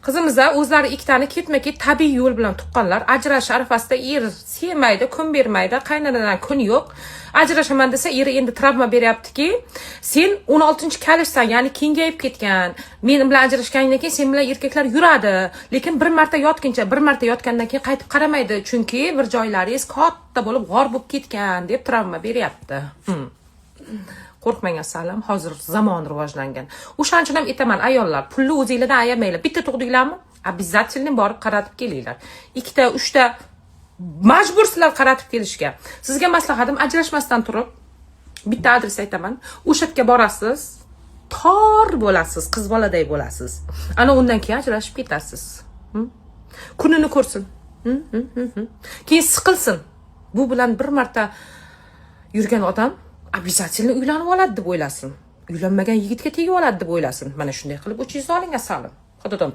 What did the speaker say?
Qizimizlar o'zlari ikkitani ketma-ket tabiiy yo'l bilan tuqqanlar. Ajrashish arafasida er sevmaydi, kun bermaydi, qaynanadan kun yo'q. Ajrashaman desa, eri endi travma beryaptiki, sen 16-kalishsan, ya'ni kengayib ketgan. Men bilan ajrashganingdan keyin sen bilan erkaklar yuradi, lekin bir marta yotgandan keyin qaytib qaramaydi, chunki bir joylaringiz katta bo'lib, g'or bo'lib ketgan deb travma beryapti. Qo'rqmang assalam, hozir zamon rivojlangan. O'shaning uchun ham aytaman, ayollar, pulni o'zingizdan ayamanglar. Bitta tug'dinglarmi? Обязательно borib qaratib kelinglar. 2ta, 3ta majbursizlar qaratib kelishga. Sizga maslahatim, ajrashmasdan turib, bitta adres aytaman. O'sha yerga borasiz, tor bo'lasiz, qiz boladay bo'lasiz. Ana undan keyin ajrashib ketasiz. Kunini ko'rsin. Keyin siqilsin. Bu bilan bir marta yurgan odam обязательно uylanib oladi deb o'ylasin. Uylanmagan yigitga tegib oladi deb o'ylasin. Mana shunday qilib 300 oling asalim. Xudodan